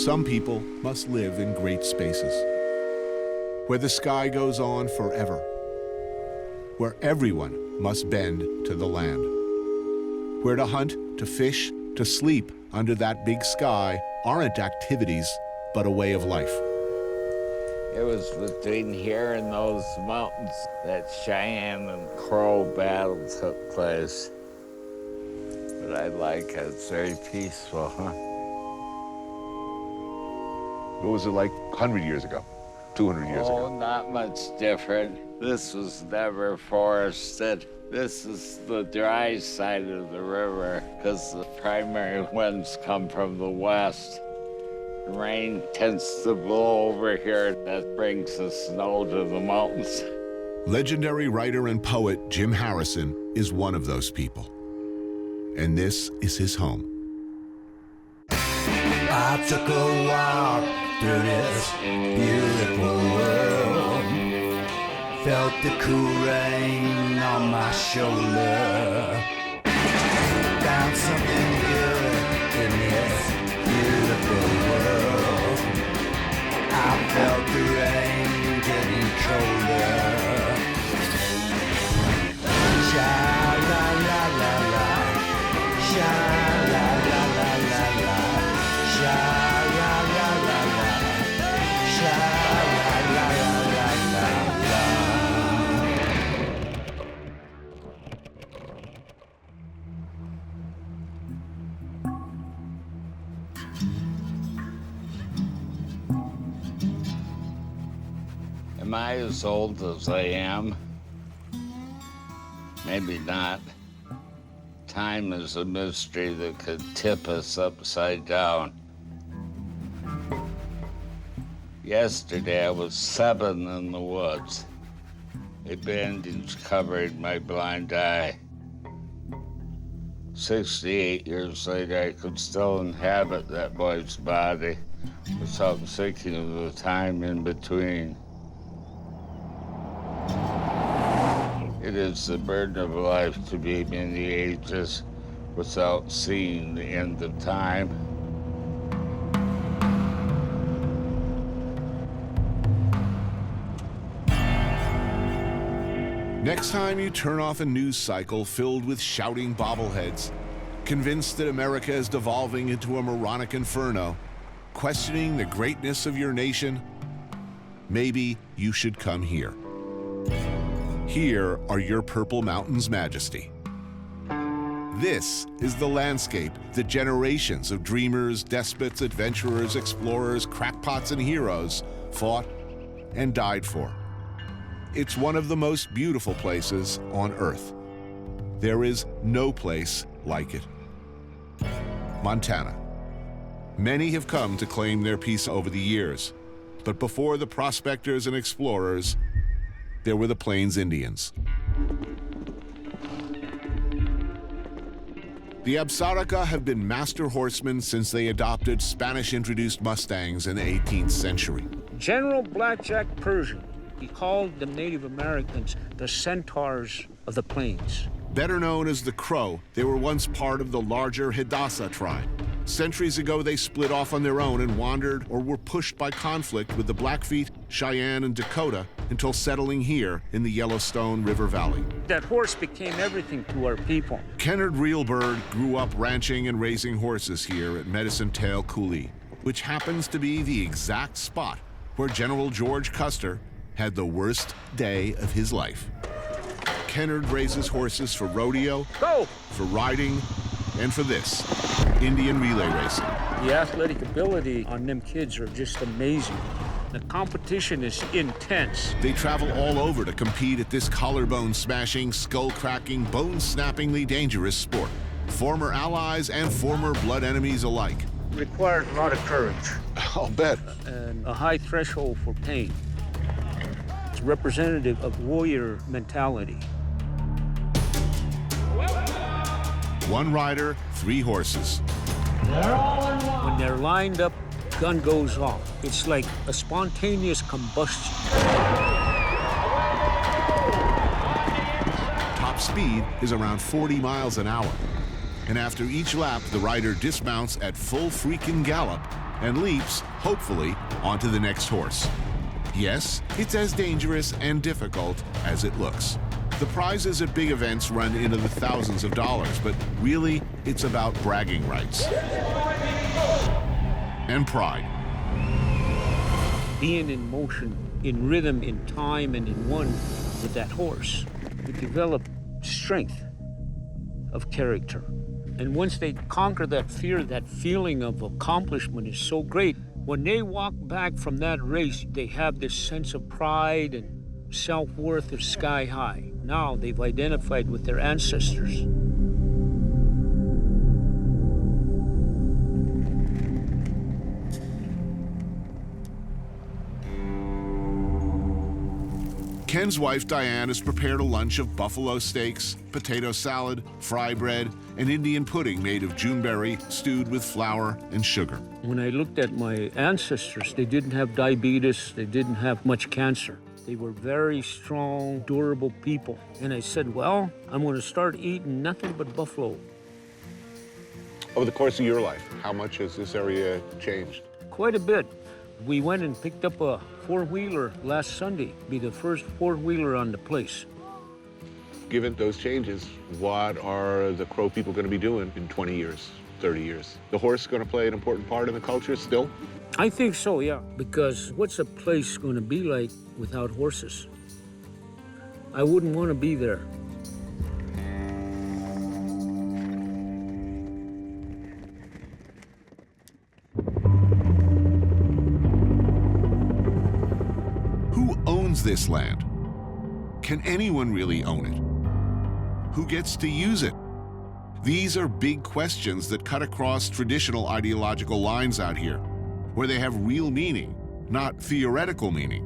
Some people must live in great spaces, where the sky goes on forever, where everyone must bend to the land, where to hunt, to fish, to sleep under that big sky aren't activities, but a way of life. It was between here and those mountains that Cheyenne and Crow battle took place. But I like it. It's very peaceful, huh? What was it like 100 years ago, 200 years ago? Oh, not much different. This was never forested. This is the dry side of the river because the primary winds come from the west. Rain tends to blow over here. That brings the snow to the mountains. Legendary writer and poet Jim Harrison is one of those people. And this is his home. I took a walk through this beautiful world. Felt the cool rain on my shoulder. Found something good in this beautiful world. I felt the rain getting colder. Sha la la la la, sha la la la la la, sha la la la la, sha la la la la la. Am I as old as I am? Maybe not. Time is a mystery that could tip us upside down. Yesterday I was 7 in the woods. A bandage covered my blind eye. 68 years later, I could still inhabit that boy's body without thinking of the time in between. It is the burden of life to be many ages without seeing the end of time. Next time you turn off a news cycle filled with shouting bobbleheads, convinced that America is devolving into a moronic inferno, questioning the greatness of your nation, maybe you should come here. Here are your Purple Mountains' majesty. This is the landscape that generations of dreamers, despots, adventurers, explorers, crackpots, and heroes fought and died for. It's one of the most beautiful places on Earth. There is no place like it. Montana. Many have come to claim their peace over the years, but before the prospectors and explorers, there were the Plains Indians. The Absaraka have been master horsemen since they adopted Spanish-introduced Mustangs in the 18th century. General Blackjack Pershing, he called the Native Americans the centaurs of the plains. Better known as the Crow, they were once part of the larger Hidatsa tribe. Centuries ago, they split off on their own and wandered or were pushed by conflict with the Blackfeet, Cheyenne, and Dakota until settling here in the Yellowstone River Valley. That horse became everything to our people. Kennard Reelbird grew up ranching and raising horses here at Medicine Tail Coulee, which happens to be the exact spot where General George Custer had the worst day of his life. Kennard raises horses for rodeo, for riding, and for this, Indian relay racing. The athletic ability on them kids are just amazing. The competition is intense. They travel all over to compete at this collarbone-smashing, skull-cracking, bone-snappingly dangerous sport. Former allies and former blood enemies alike. It requires a lot of courage. I'll bet. And a high threshold for pain. It's representative of warrior mentality. One rider, 3 horses. When they're lined up, gun goes off. It's like a spontaneous combustion. Top speed is around 40 miles an hour. And after each lap, the rider dismounts at full freaking gallop and leaps, hopefully, onto the next horse. Yes, it's as dangerous and difficult as it looks. The prizes at big events run into the thousands of dollars, but really, it's about bragging rights and pride. Being in motion, in rhythm, in time, and in one with that horse, you develop strength of character. And once they conquer that fear, that feeling of accomplishment is so great. When they walk back from that race, they have this sense of pride and self-worth is sky high. Now they've identified with their ancestors. Ken's wife, Diane, has prepared a lunch of buffalo steaks, potato salad, fry bread, and Indian pudding made of Juneberry stewed with flour and sugar. When I looked at my ancestors, they didn't have diabetes, they didn't have much cancer. They were very strong, durable people. And I said, well, I'm going to start eating nothing but buffalo. Over the course of your life, how much has this area changed? Quite a bit. We went and picked up a four-wheeler last Sunday, be the first four-wheeler on the place. Given those changes, what are the Crow people going to be doing in 20 years, 30 years? The horse going to play an important part in the culture still? I think so, yeah, because what's a place going to be like without horses? I wouldn't want to be there. Who owns this land? Can anyone really own it? Who gets to use it? These are big questions that cut across traditional ideological lines out here, where they have real meaning, not theoretical meaning.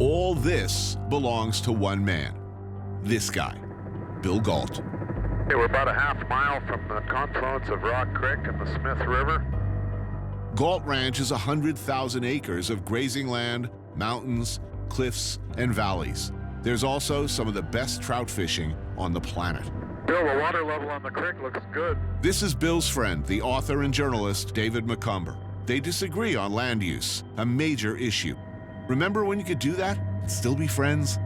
All this belongs to one man, this guy, Bill Galt. Okay, we're about a half mile from the confluence of Rock Creek and the Smith River. Galt Ranch is 100,000 acres of grazing land, mountains, cliffs, and valleys. There's also some of the best trout fishing on the planet. Bill, the water level on the creek looks good. This is Bill's friend, the author and journalist David McCumber. They disagree on land use, a major issue. Remember when you could do that and still be friends?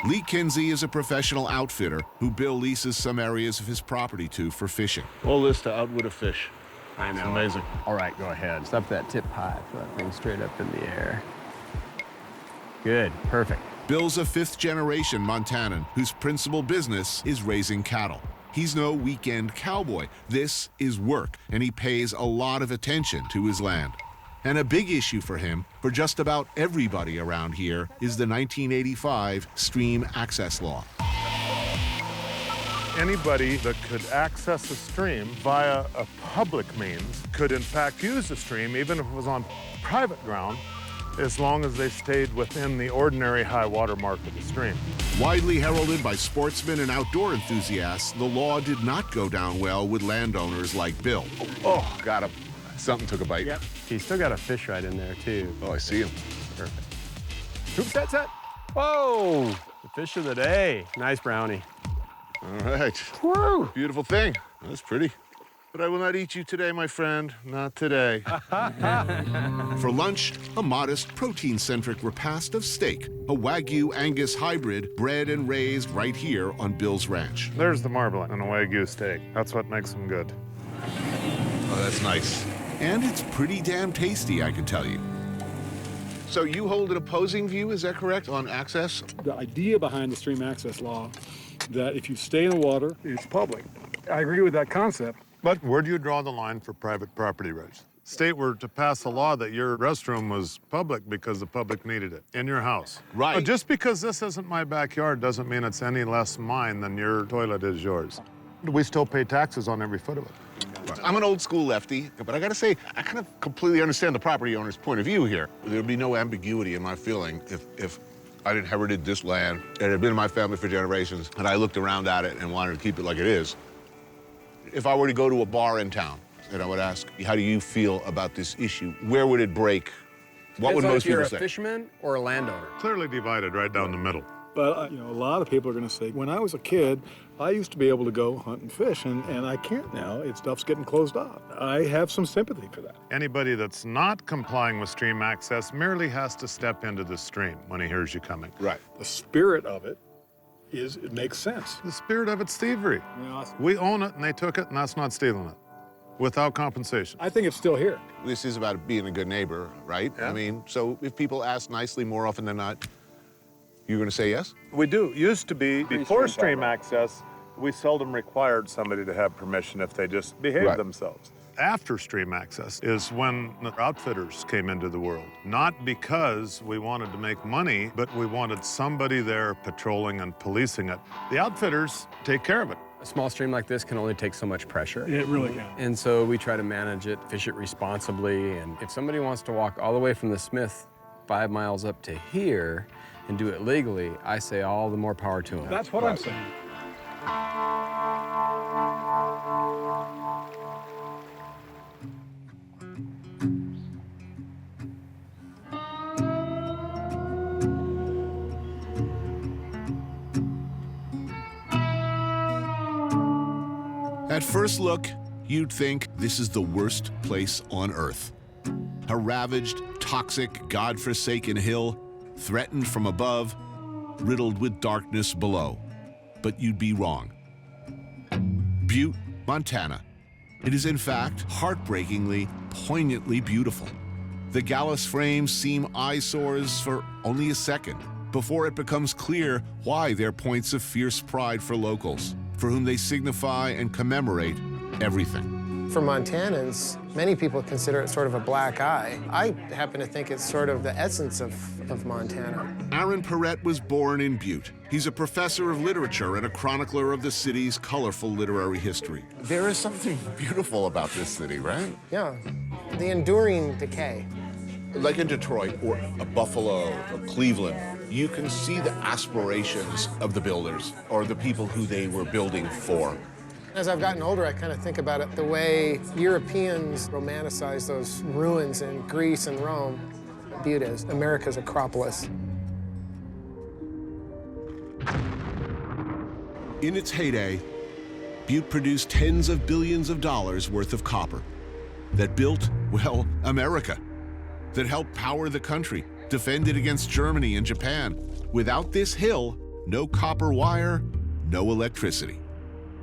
Lee Kinsey is a professional outfitter who Bill leases some areas of his property to for fishing. All this to outwit a fish. I know. It's amazing. All right, go ahead. Stop that tip high. Put that thing straight up in the air. Good, perfect. Bill's a fifth-generation Montanan whose principal business is raising cattle. He's no weekend cowboy. This is work, and he pays a lot of attention to his land. And a big issue for him, for just about everybody around here, is the 1985 Stream Access Law. Anybody that could access a stream via a public means could in fact use the stream, even if it was on private ground, as long as they stayed within the ordinary high water mark of the stream. Widely heralded by sportsmen and outdoor enthusiasts, the law did not go down well with landowners like Bill. Oh, got him. Something took a bite. Yep. He's still got a fish right in there, too. Oh, I see him. Perfect. Hoop set. Whoa! The fish of the day. Nice brownie. All right. Woo! Beautiful thing. That's pretty. But I will not eat you today, my friend. Not today. For lunch, a modest, protein-centric repast of steak, a Wagyu Angus hybrid bred and raised right here on Bill's ranch. There's the marbling and a Wagyu steak. That's what makes them good. Oh, that's nice. And it's pretty damn tasty, I can tell you. So you hold an opposing view, is that correct, on access? The idea behind the stream access law, that if you stay in the water, it's public. I agree with that concept. But where do you draw the line for private property rights? State were to pass a law that your restroom was public because the public needed it in your house. Right. But just because this isn't my backyard doesn't mean it's any less mine than your toilet is yours. We still pay taxes on every foot of it. Right. I'm an old school lefty, but I gotta say, I kind of completely understand the property owner's point of view here. There'd be no ambiguity in my feeling if I'd inherited this land, it had been in my family for generations, and I looked around at it and wanted to keep it like it is. If I were to go to a bar in town, and I would ask, how do you feel about this issue? Where would it break What would Depends on most if you're people a say? fisherman or a landowner. Clearly divided right down the middle. But, a lot of people are going to say, when I was a kid, I used to be able to go hunt and fish, and I can't now. Stuff's getting closed off. I have some sympathy for that. Anybody that's not complying with stream access merely has to step into the stream when he hears you coming. Right. The spirit of it makes sense. The spirit of it's thievery. We own it and they took it, and that's not stealing it without compensation. I think it's still here. This is about being a good neighbor, right? Yeah. I mean, so if people ask nicely more often than not, you're going to say yes? We do. Used to be, before stream access, we seldom required somebody to have permission if they just behaved Right. themselves. After stream access is when the outfitters came into the world. Not because we wanted to make money, but we wanted somebody there patrolling and policing it. The outfitters take care of it. A small stream like this can only take so much pressure. It really can. And so we try to manage it, fish it responsibly. And if somebody wants to walk all the way from the Smith 5 miles up to here and do it legally, I say all the more power to them. That's what I'm saying. At first look, you'd think this is the worst place on Earth. A ravaged, toxic, God-forsaken hill, threatened from above, riddled with darkness below. But you'd be wrong. Butte, Montana. It is in fact heartbreakingly, poignantly beautiful. The Gallus frames seem eyesores for only a second before it becomes clear why they're points of fierce pride for locals, for whom they signify and commemorate everything. For Montanans, many people consider it sort of a black eye. I happen to think it's sort of the essence of Montana. Aaron Perrette was born in Butte. He's a professor of literature and a chronicler of the city's colorful literary history. There is something beautiful about this city, right? Yeah, the enduring decay. Like in Detroit or a Buffalo or Cleveland, you can see the aspirations of the builders or the people who they were building for. As I've gotten older, I kind of think about it the way Europeans romanticize those ruins in Greece and Rome. Butte is America's Acropolis. In its heyday, Butte produced tens of billions of dollars worth of copper that built, well, America, that helped power the country, defend it against Germany and Japan. Without this hill, no copper wire, no electricity.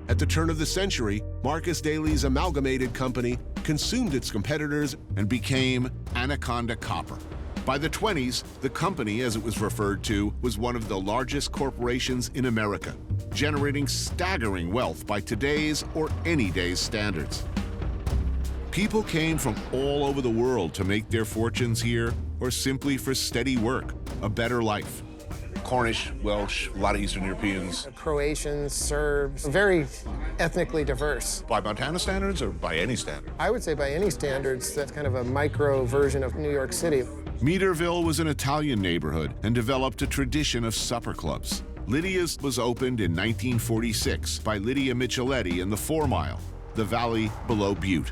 At the turn of the century, Marcus Daly's Amalgamated Company consumed its competitors and became Anaconda Copper. By the 20s, the company, as it was referred to, was one of the largest corporations in America, generating staggering wealth by today's or any day's standards. People came from all over the world to make their fortunes here or simply for steady work, a better life. Cornish, Welsh, a lot of Eastern Europeans. Croatians, Serbs, very ethnically diverse. By Montana standards or by any standard? I would say by any standards, that's kind of a micro version of New York City. Meaderville was an Italian neighborhood and developed a tradition of supper clubs. Lydia's was opened in 1946 by Lydia Micheletti in the 4 Mile, the valley below Butte.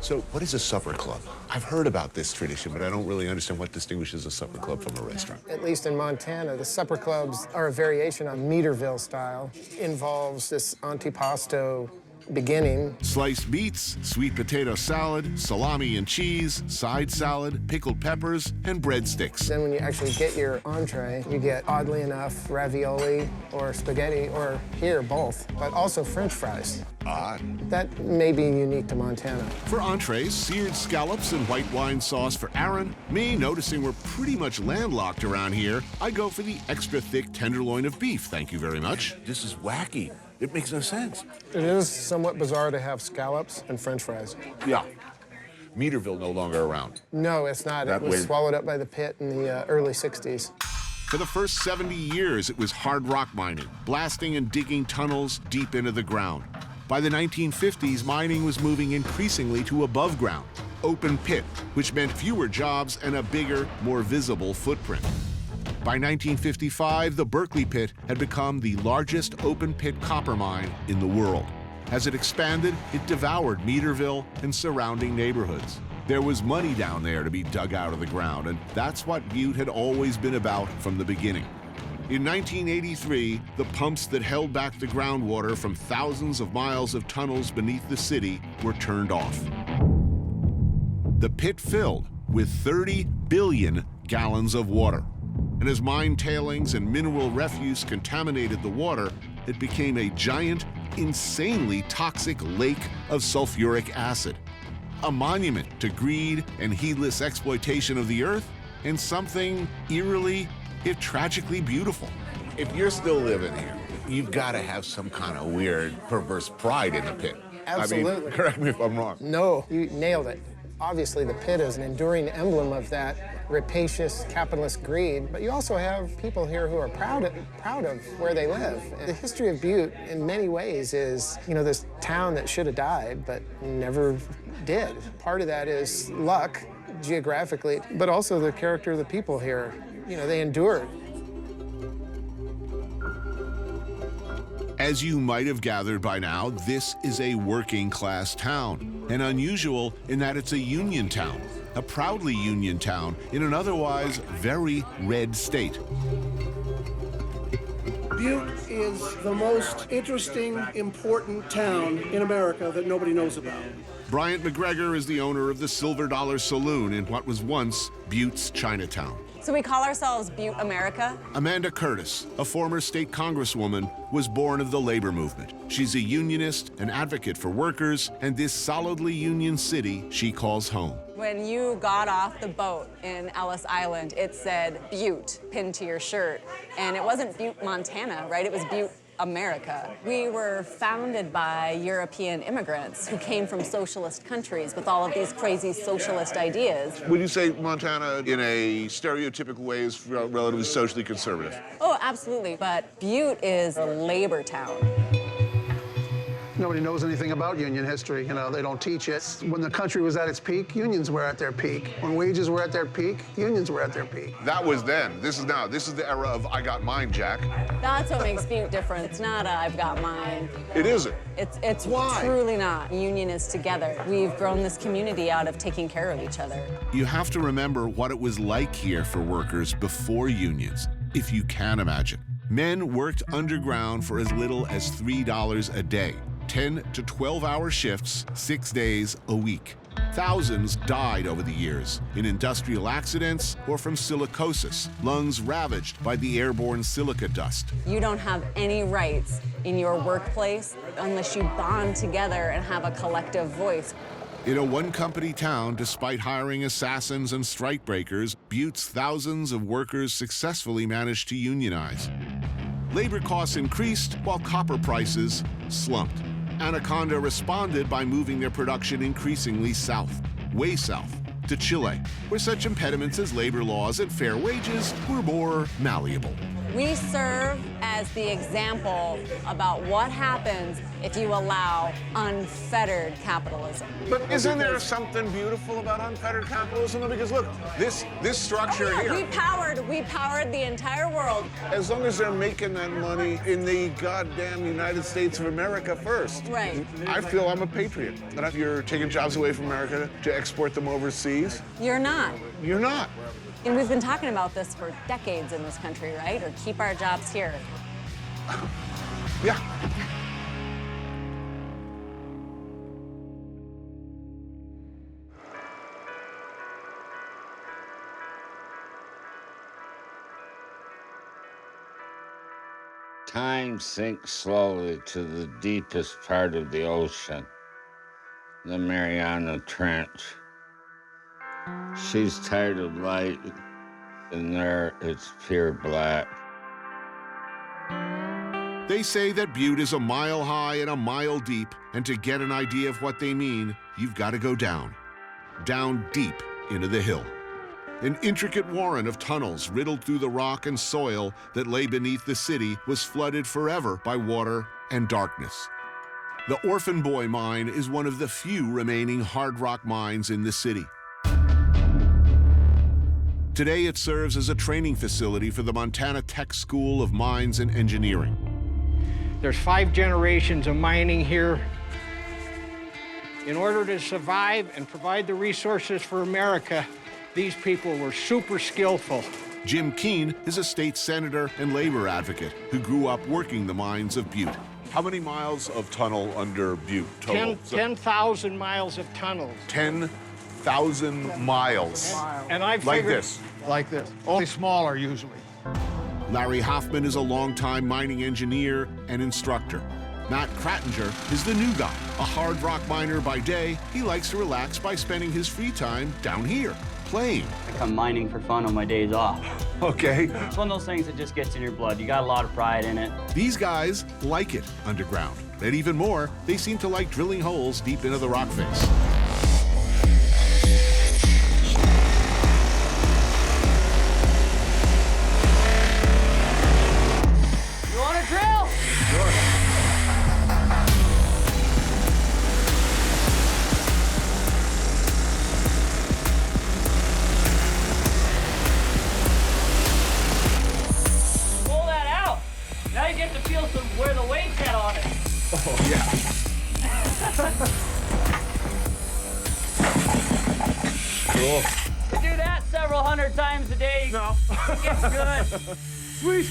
So what is a supper club? I've heard about this tradition, but I don't really understand what distinguishes a supper club from a restaurant. At least in Montana, the supper clubs are a variation on Meaderville style. Involves this antipasto beginning. Sliced meats, sweet potato salad, salami and cheese, side salad, pickled peppers, and breadsticks. Then when you actually get your entree, you get, oddly enough, ravioli or spaghetti, or here, both, but also French fries. Odd. That may be unique to Montana. For entrees, seared scallops and white wine sauce for Aaron. Me, noticing we're pretty much landlocked around here, I go for the extra thick tenderloin of beef, thank you very much. This is wacky. It makes no sense. It is somewhat bizarre to have scallops and French fries. Yeah. Meaderville no longer around. No, it's not. That It was way- swallowed up by the pit in the early 60s. For the first 70 years, it was hard rock mining, blasting and digging tunnels deep into the ground. By the 1950s, mining was moving increasingly to above ground, open pit, which meant fewer jobs and a bigger, more visible footprint. By 1955, the Berkeley Pit had become the largest open pit copper mine in the world. As it expanded, it devoured Meaderville and surrounding neighborhoods. There was money down there to be dug out of the ground, and that's what Butte had always been about from the beginning. In 1983, the pumps that held back the groundwater from thousands of miles of tunnels beneath the city were turned off. The pit filled with 30 billion gallons of water. And as mine tailings and mineral refuse contaminated the water, it became a giant, insanely toxic lake of sulfuric acid. A monument to greed and heedless exploitation of the earth, and something eerily, if tragically beautiful. If you're still living here, you've got to have some kind of weird, perverse pride in the pit. Absolutely. I mean, correct me if I'm wrong. No, you nailed it. Obviously, the pit is an enduring emblem of that rapacious capitalist greed, but you also have people here who are proud of where they live. And the history of Butte, in many ways, is, this town that should have died, but never did. Part of that is luck, geographically, but also the character of the people here. They endured. As you might have gathered by now, this is a working-class town, and unusual in that it's a union town, a proudly union town in an otherwise very red state. Butte is the most interesting, important town in America that nobody knows about. Bryant McGregor is the owner of the Silver Dollar Saloon in what was once Butte's Chinatown. So we call ourselves Butte America. Amanda Curtis, a former state congresswoman, was born of the labor movement. She's a unionist, an advocate for workers, and this solidly union city she calls home. When you got off the boat in Ellis Island, it said Butte pinned to your shirt. And it wasn't Butte, Montana, right? It was Butte America. We were founded by European immigrants who came from socialist countries with all of these crazy socialist ideas. Would you say Montana, in a stereotypical way, is relatively socially conservative? Oh, absolutely. But Butte is a labor town. Nobody knows anything about union history. They don't teach it. When the country was at its peak, unions were at their peak. When wages were at their peak, unions were at their peak. That was then. This is now. This is the era of I got mine, Jack. That's what makes Butte different. It's not a I've got mine. It isn't. It's Why? Truly not. Union is together. We've grown this community out of taking care of each other. You have to remember what it was like here for workers before unions, if you can imagine. Men worked underground for as little as $3 a day. 10 to 12-hour shifts, 6 days a week. Thousands died over the years in industrial accidents or from silicosis, lungs ravaged by the airborne silica dust. You don't have any rights in your workplace unless you bond together and have a collective voice. In a one-company town, despite hiring assassins and strikebreakers, Butte's thousands of workers successfully managed to unionize. Labor costs increased while copper prices slumped. Anaconda responded by moving their production increasingly south, way south, to Chile, where such impediments as labor laws and fair wages were more malleable. We serve as the example about what happens if you allow unfettered capitalism. But isn't there something beautiful about unfettered capitalism? though? Because look, this structure here. We powered the entire world. As long as they're making that money in the goddamn United States of America first. Right. I feel I'm a patriot. And if you're taking jobs away from America to export them overseas, You're not. you're not. And we've been talking about this for decades in this country, right? Or keep our jobs here. Yeah. Time sinks slowly to the deepest part of the ocean, the Mariana Trench. She's tired of light, and there it's pure black. They say that Butte is a mile high and a mile deep, and to get an idea of what they mean, you've got to go down deep into the hill. An intricate warren of tunnels riddled through the rock and soil that lay beneath the city was flooded forever by water and darkness. The Orphan Boy Mine is one of the few remaining hard rock mines in the city. Today, it serves as a training facility for the Montana Tech School of Mines and Engineering. There's 5 generations of mining here. In order to survive and provide the resources for America, these people were super skillful. Jim Keene is a state senator and labor advocate who grew up working the mines of Butte. How many miles of tunnel under Butte total? 10,000 miles of tunnels. 10,000 miles. And I Like figured... this. Like this. Only smaller, usually. Larry Hoffman is a longtime mining engineer and instructor. Matt Krattinger is the new guy. A hard rock miner by day, he likes to relax by spending his free time down here, playing. I come mining for fun on my days off. Okay. It's one of those things that just gets in your blood. You got a lot of pride in it. These guys like it underground. And even more, they seem to like drilling holes deep into the rock face. You want to drill? Sure. Pull that out. Now you get to feel where the weight's at on it. Oh, yeah. Cool. You do that several hundred times a day. No. It gets good. Sweet.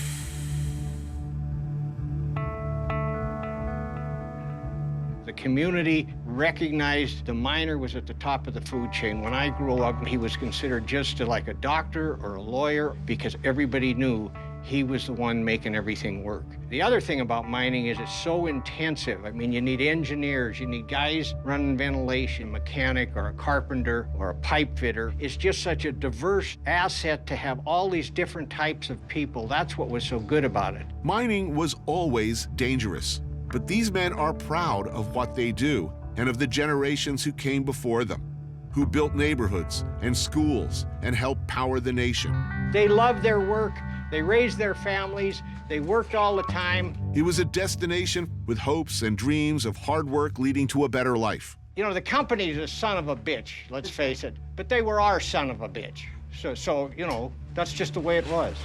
The community recognized the miner was at the top of the food chain. When I grew up, he was considered just like a doctor or a lawyer because everybody knew he was the one making everything work. The other thing about mining is it's so intensive. I mean, you need engineers, you need guys running ventilation, mechanic or a carpenter or a pipe fitter. It's just such a diverse asset to have all these different types of people. That's what was so good about it. Mining was always dangerous, but these men are proud of what they do and of the generations who came before them, who built neighborhoods and schools and helped power the nation. They loved their work. They raised their families. They worked all the time. It was a destination with hopes and dreams of hard work leading to a better life. You know, the company's a son of a bitch, let's face it, but they were our son of a bitch. So you know, that's just the way it was.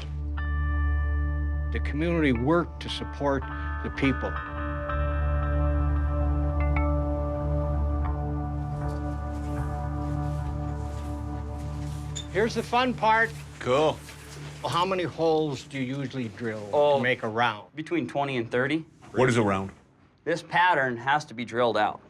The community worked to support the people. Here's the fun part. Cool. Well, how many holes do you usually drill to make a round? Between 20 and 30. What is a round? This pattern has to be drilled out.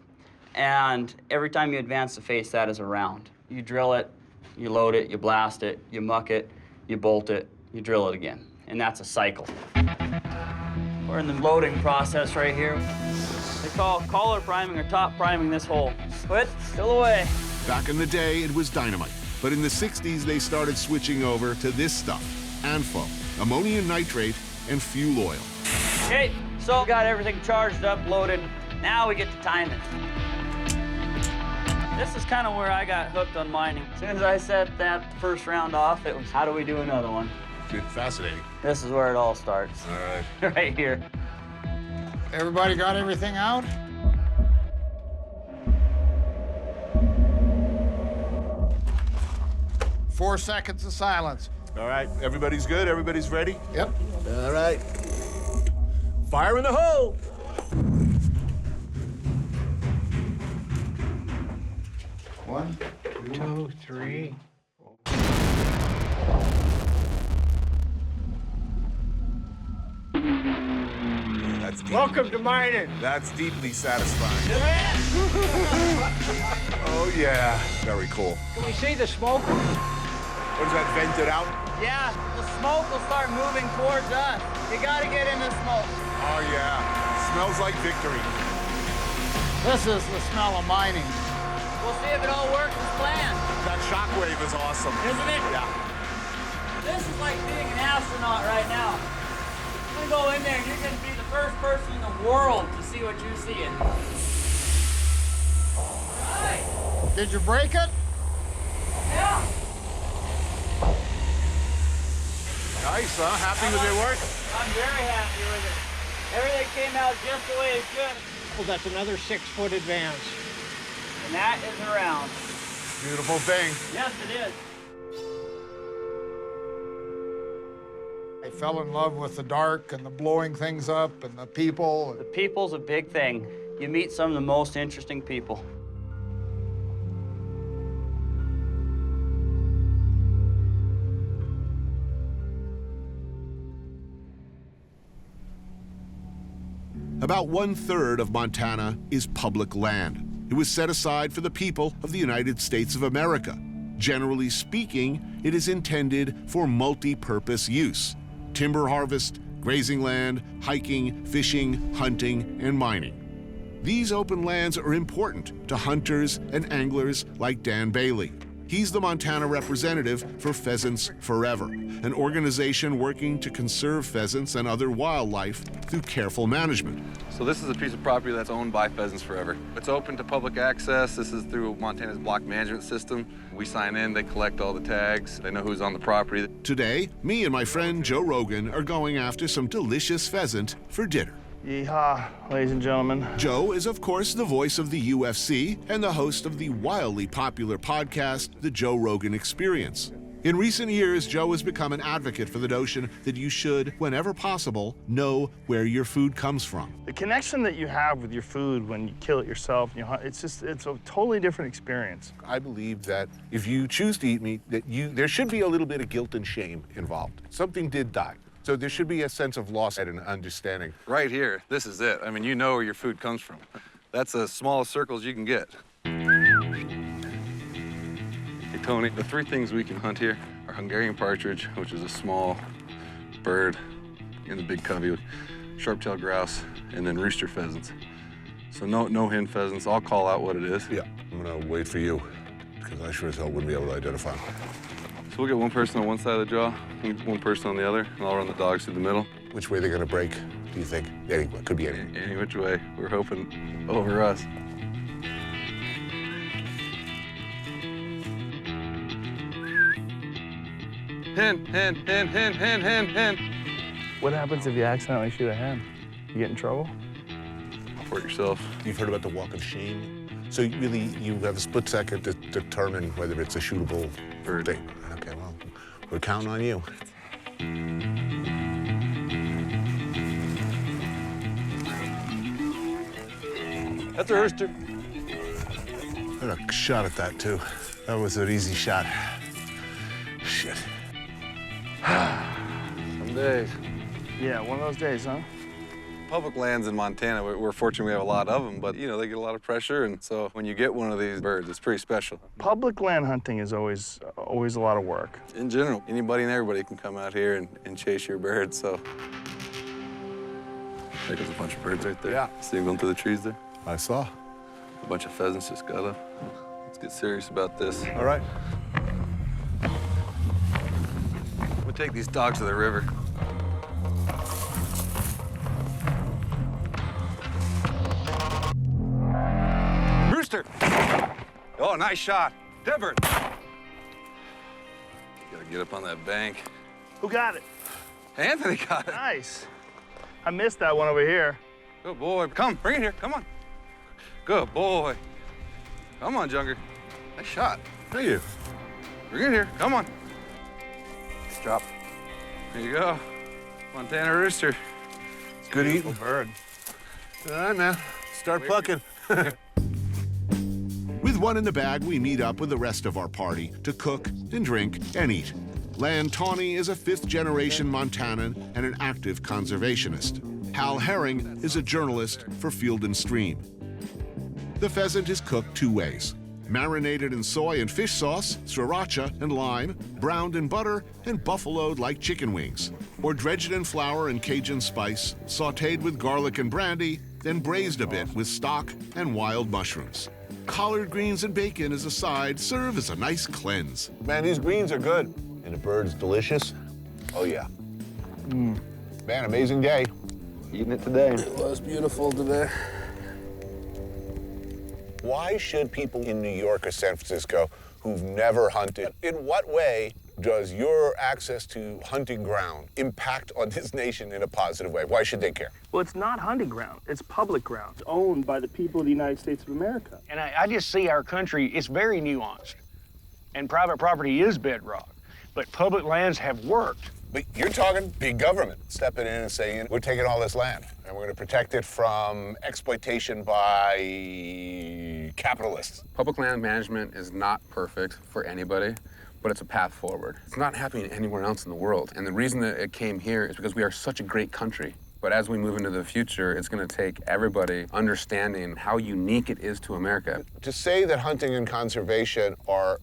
And every time you advance the face, that is a round. You drill it, you load it, you blast it, you muck it, you bolt it, you drill it again. And that's a cycle. We're in the loading process right here. They call collar priming or top priming this hole. Quit, still away. Back in the day, it was dynamite. But in the 60s, they started switching over to this stuff, ANFO, ammonium nitrate, and fuel oil. Okay, so got everything charged up, loaded. Now we get to time it. This is kind of where I got hooked on mining. As soon as I set that first round off, it was, how do we do another one? Fascinating. This is where it all starts. All right. Right here. Everybody got everything out? Four seconds of silence. All right, everybody's good? Everybody's ready? Yep. All right. Fire in the hole! One, Two, three. That's deep. Welcome to mining. That's deeply satisfying. Oh, yeah. Very cool. Can we see the smoke? What is that, vented out? Yeah, the smoke will start moving towards us. You gotta get in the smoke. Oh, yeah. Smells like victory. this is the smell of mining. We'll see if it all works as planned. That shockwave is awesome. Isn't it? Yeah. This is like being an astronaut right now. You're gonna go in there and you're gonna be the first person in the world to see what you see. Right. Did you break it? Yeah. Nice, huh? Happy with your work? I'm very happy with it. Everything came out just the way it should. Well, that's another 6-foot advance. And that is a round. Beautiful thing. Yes, it is. I fell in love with the dark and the blowing things up and the people. The people's a big thing. You meet some of the most interesting people. About 1/3 of Montana is public land. It was set aside for the people of the United States of America. Generally speaking, it is intended for multi-purpose use: timber harvest, grazing land, hiking, fishing, hunting, and mining. These open lands are important to hunters and anglers like Dan Bailey. He's the Montana representative for Pheasants Forever, an organization working to conserve pheasants and other wildlife through careful management. So this is a piece of property that's owned by Pheasants Forever. It's open to public access. This is through Montana's block management system. We sign in, they collect all the tags, they know who's on the property. Today, me and my friend Joe Rogan are going after some delicious pheasant for dinner. Yeehaw, ladies and gentlemen. Joe is, of course, the voice of the UFC and the host of the wildly popular podcast, The Joe Rogan Experience. In recent years, Joe has become an advocate for the notion that you should, whenever possible, know where your food comes from. The connection that you have with your food when you kill it yourself, it's a totally different experience. I believe that if you choose to eat meat, that there should be a little bit of guilt and shame involved. Something did die. So there should be a sense of loss and an understanding. Right here, this is it. I mean, you know where your food comes from. That's the smallest circles you can get. Hey, Tony, the 3 things we can hunt here are Hungarian partridge, which is a small bird in the big covey, sharp-tailed grouse, and then rooster pheasants. So no hen pheasants. I'll call out what it is. Yeah, I'm gonna wait for you, because I sure as hell wouldn't be able to identify them. So we'll get one person on one side of the jaw, one person on the other, and I'll run the dogs through the middle. Which way they're gonna break, do you think? Anyway, could be any. Any which way. We're hoping over us. Hen, hen, hen, hen, hen, hen, hen. What happens if you accidentally shoot a hen? You get in trouble? For yourself. You've heard about the walk of shame? So you have a split second to determine whether it's a shootable bird thing. Okay, well, we're counting on you. That's a rooster. I got a shot at that, too. That was an easy shot. Shit. Some days. Yeah, one of those days, huh? Public lands in Montana, we're fortunate we have a lot of them, but, they get a lot of pressure, and so when you get one of these birds, it's pretty special. Public land hunting is always a lot of work. In general, anybody and everybody can come out here and chase your birds, so. There's a bunch of birds right there. Yeah. See them going through the trees there? I saw. A bunch of pheasants just got up. Let's get serious about this. All right. We'll take these dogs to the river. Rooster! Oh, nice shot. Dead-bird. Gotta get up on that bank. Who got it? Anthony got it. Nice. I missed that one over here. Good boy. Come, bring it here. Come on. Good boy. Come on, Junger. Nice shot. Thank you. Bring it here. Come on. Nice drop. There you go. Montana rooster. It's good eating. Bird. All right, man. Start plucking. With one in the bag, we meet up with the rest of our party to cook and drink and eat. Lan Tawney is a 5th-generation Montanan and an active conservationist. Hal Herring is a journalist for Field and Stream. The pheasant is cooked 2 ways: marinated in soy and fish sauce, sriracha and lime, browned in butter, and buffaloed like chicken wings, or dredged in flour and Cajun spice, sautéed with garlic and brandy, then braised a bit with stock and wild mushrooms. Collard greens and bacon as a side serve as a nice cleanse. Man, these greens are good. And the bird's delicious. Oh, yeah. Man, amazing day. Eating it today. It was beautiful today. Why should people in New York or San Francisco who've never hunted, in what way does your access to hunting ground impact on this nation in a positive way? Why should they care? Well, it's not hunting ground. It's public ground. It's owned by the people of the United States of America. And I just see our country, it's very nuanced. And private property is bedrock. But public lands have worked. But you're talking big government stepping in and saying, we're taking all this land and we're going to protect it from exploitation by capitalists. Public land management is not perfect for anybody, but it's a path forward. It's not happening anywhere else in the world. And the reason that it came here is because we are such a great country. But as we move into the future, it's going to take everybody understanding how unique it is to America. To say that hunting and conservation are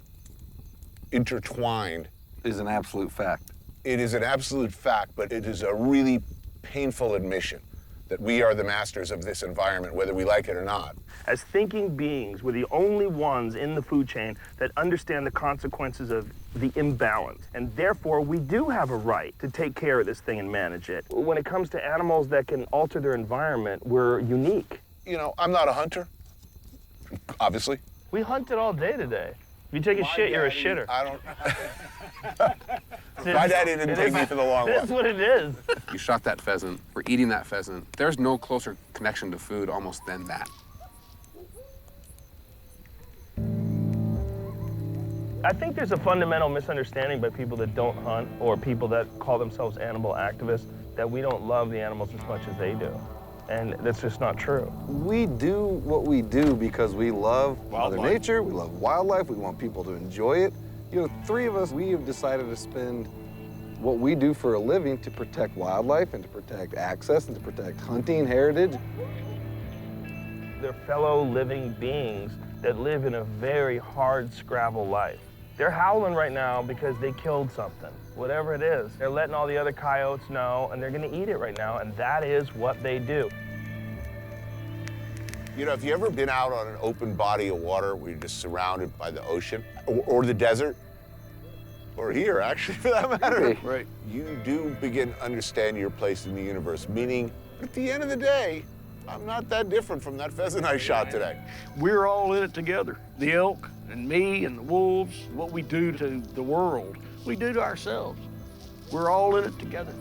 intertwined is an absolute fact. It is an absolute fact, but it is a really painful admission that we are the masters of this environment, whether we like it or not. As thinking beings, we're the only ones in the food chain that understand the consequences of the imbalance. And therefore, we do have a right to take care of this thing and manage it. When it comes to animals that can alter their environment, we're unique. You know, I'm not a hunter, obviously. We hunted all day today. If you take a shit, you're a shitter. I don't... My daddy didn't take me for the long one. That's what it is. You shot that pheasant, we're eating that pheasant. There's no closer connection to food almost than that. I think there's a fundamental misunderstanding by people that don't hunt or people that call themselves animal activists that we don't love the animals as much as they do. And that's just not true. We do what we do because we love Mother Nature, we love wildlife, we want people to enjoy it. You know, three of us, we have decided to spend what we do for a living to protect wildlife and to protect access and to protect hunting heritage. They're fellow living beings that live in a very hard scrabble life. They're howling right now because they killed something, whatever it is. They're letting all the other coyotes know, and they're gonna eat it right now, and that is what they do. You know, have you ever been out on an open body of water where you're just surrounded by the ocean or the desert? Or here, actually, for that matter. Right. You do begin to understand your place in the universe, meaning at the end of the day, I'm not that different from that pheasant I shot today. We're all in it together. The elk and me and the wolves, what we do to the world, we do to ourselves. We're all in it together.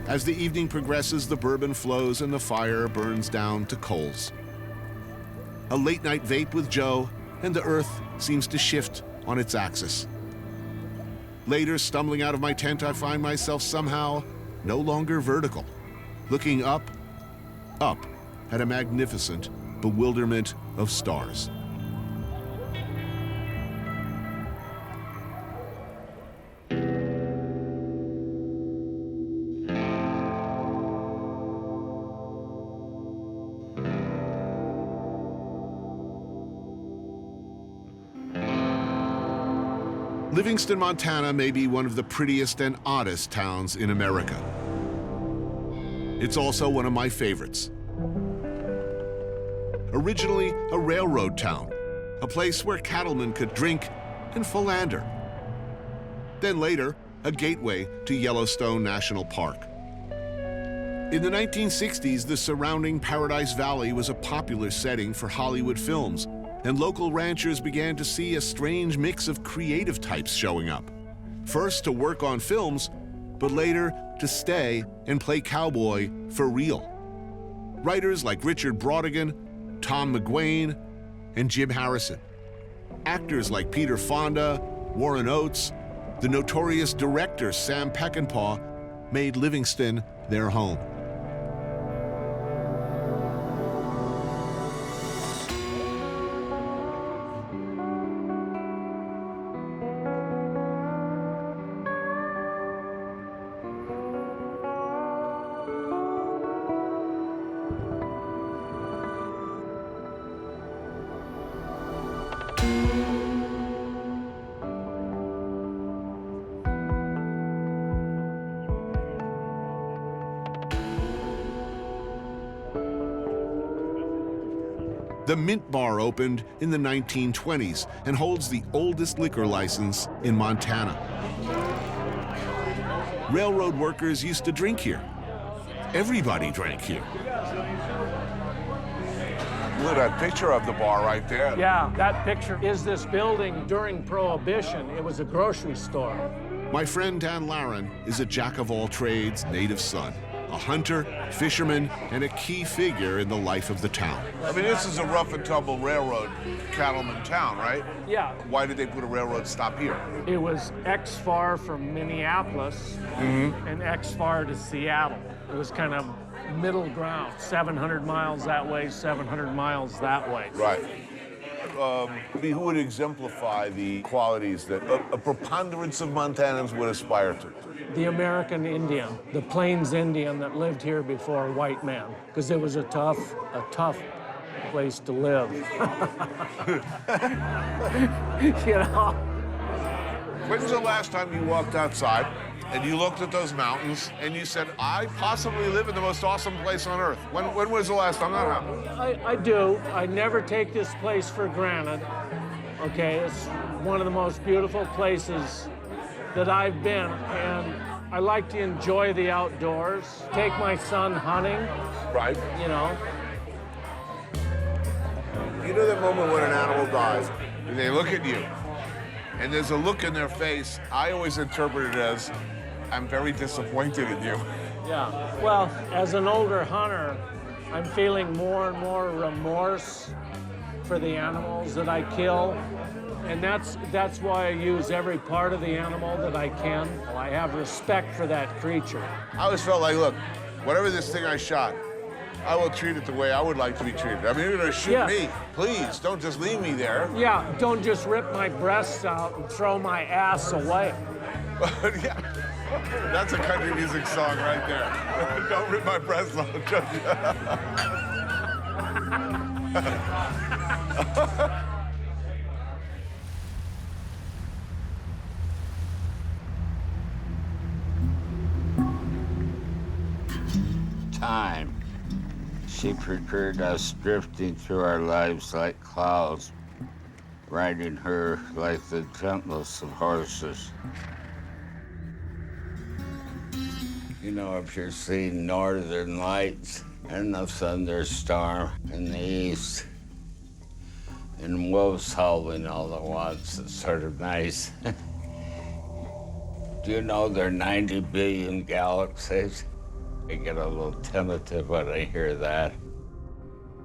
As the evening progresses, the bourbon flows and the fire burns down to coals. A late-night vape with Joe, and the earth seems to shift on its axis. Later, stumbling out of my tent, I find myself somehow no longer vertical, looking up at a magnificent bewilderment of stars. Livingston, Montana may be one of the prettiest and oddest towns in America. It's also one of my favorites. Originally a railroad town, a place where cattlemen could drink and philander. Then later, a gateway to Yellowstone National Park. In the 1960s, the surrounding Paradise Valley was a popular setting for Hollywood films, and local ranchers began to see a strange mix of creative types showing up. First to work on films, but later to stay and play cowboy for real. Writers like Richard Bourdain, Tom McGuane, and Jim Harrison. Actors like Peter Fonda, Warren Oates, the notorious director Sam Peckinpah made Livingston their home. The Mint Bar opened in the 1920s and holds the oldest liquor license in Montana. Railroad workers used to drink here. Everybody drank here. Look at that picture of the bar right there. Yeah, that picture is this building during Prohibition. It was a grocery store. My friend Dan Laron is a jack-of-all-trades native son, a hunter, fisherman, and a key figure in the life of the town. I mean, this is a rough and tumble railroad cattleman town, right? Yeah. Why did they put a railroad stop here? It was X far from Minneapolis and X far to Seattle. It was kind of middle ground, 700 miles that way, 700 miles that way. Right. who would exemplify the qualities that a preponderance of Montanans would aspire to? The American Indian, the Plains Indian that lived here before white man, because it was a tough place to live. You know? When was the last time you walked outside and you looked at those mountains and you said, I possibly live in the most awesome place on earth? When was the last time that happened? I do. I never take this place for granted. Okay, it's one of the most beautiful places that I've been, and I like to enjoy the outdoors. Take my son hunting. Right. You know. You know that moment when an animal dies and they look at you and there's a look in their face, I always interpret it as, I'm very disappointed in you. Yeah, well, as an older hunter, I'm feeling more and more remorse for the animals that I kill. And that's why I use every part of the animal that I can. I have respect for that creature. I always felt like, look, whatever this thing I shot, I will treat it the way I would like to be treated. I mean, you're gonna shoot me. Please, don't just leave me there. Yeah, don't just rip my breasts out and throw my ass away. Yeah, that's a country music song right there. Don't rip my breasts out. Time. She prepared us drifting through our lives like clouds, riding her like the gentlest of horses. You know, if you're seeing northern lights and a thunderstorm in the east and wolves howling all at once, it's sort of nice. Do you know there are 90 billion galaxies? I get a little tentative when I hear that.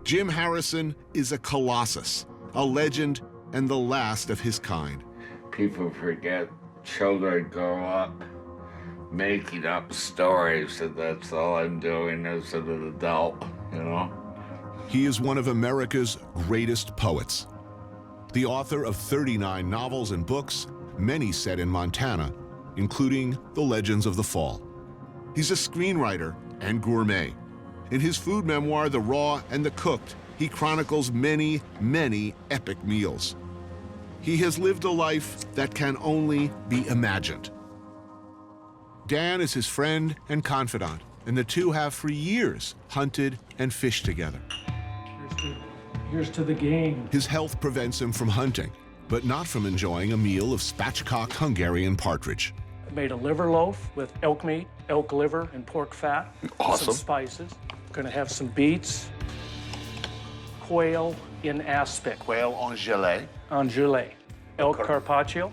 Jim Harrison is a colossus, a legend, and the last of his kind. People forget children grow up making up stories, and that's all I'm doing as an adult, you know? He is one of America's greatest poets. The author of 39 novels and books, many set in Montana, including The Legends of the Fall. He's a screenwriter and gourmet. In his food memoir, The Raw and the Cooked, he chronicles many, many epic meals. He has lived a life that can only be imagined. Dan is his friend and confidant, and the two have for years hunted and fished together. Here's to the game. His health prevents him from hunting, but not from enjoying a meal of spatchcock Hungarian partridge. I made a liver loaf with elk meat, elk liver, and pork fat. Awesome. Some spices. Gonna have some beets, quail in aspic. Quail en gelée. En gelée. Elk carpaccio.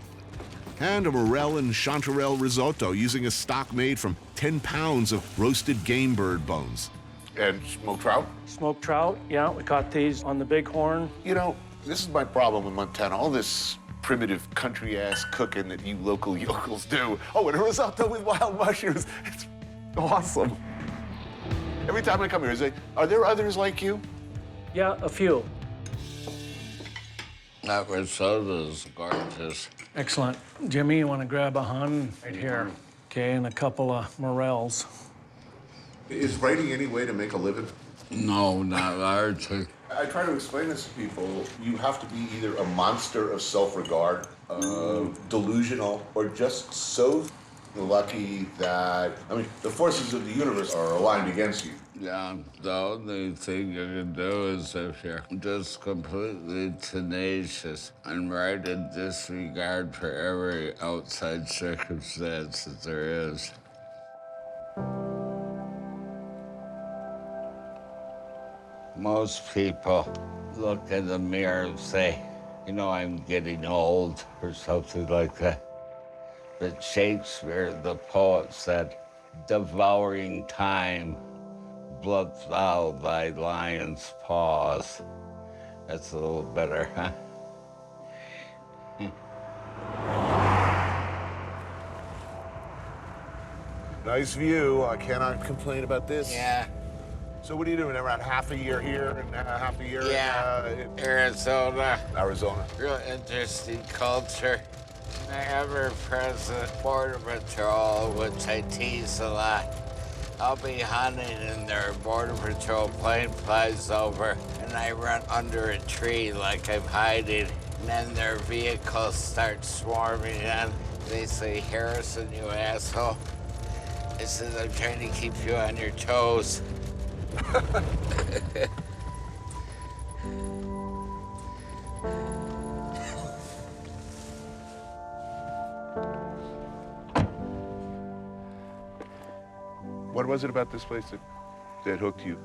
And a morel and chanterelle risotto using a stock made from 10 pounds of roasted game bird bones. And smoked trout? Smoked trout, yeah. We caught these on the Bighorn. You know, this is my problem in Montana. All this primitive country-ass cooking that you local yokels do. Oh, and a risotto with wild mushrooms. It's awesome. Every time I come here, I say, are there others like you? Yeah, a few. That risotto is gorgeous. Excellent. Jimmy, you want to grab a hun right here? Okay, and a couple of morels. Is writing any way to make a living? No, not largely. I try to explain this to people. You have to be either a monster of self-regard, delusional, or just so lucky that, I mean, the forces of the universe are aligned against you. Yeah, the only thing you can do is if you're just completely tenacious and right in disregard for every outside circumstance that there is. Most people look in the mirror and say, you know, I'm getting old or something like that. But Shakespeare, the poet, said, devouring time, blood thou thy lion's paws. That's a little better, huh? Nice view. I cannot complain about this. Yeah. So what are you doing? Around half a year here and half a year in Arizona. Arizona. Real interesting culture. My ever-present Border Patrol, which I tease a lot. I'll be hunting and their Border Patrol plane flies over and I run under a tree like I'm hiding. And then their vehicles start swarming in. They say, "Harrison, you asshole." I said, "I'm trying to keep you on your toes." What was it about this place that hooked you?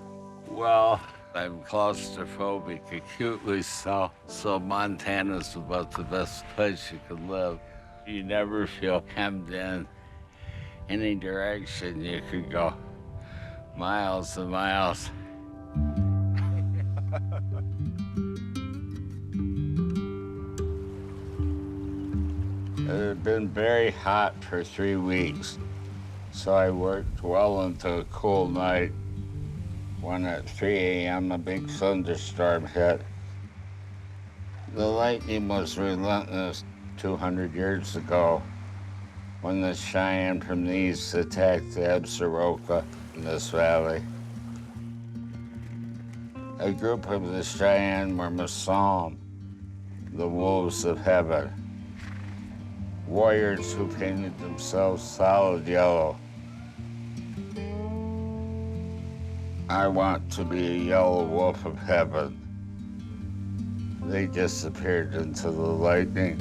Well, I'm claustrophobic, acutely so. So Montana's about the best place you could live. You never feel hemmed in any direction. You could go miles and miles. It had been very hot for 3 weeks, so I worked well into a cool night when at 3 a.m. a big thunderstorm hit. The lightning was relentless 200 years ago when the Cheyenne from the east attacked the Absaroka in this valley. A group of the Cheyenne were Masom, the wolves of heaven, warriors who painted themselves solid yellow. I want to be a yellow wolf of heaven. They disappeared into the lightning.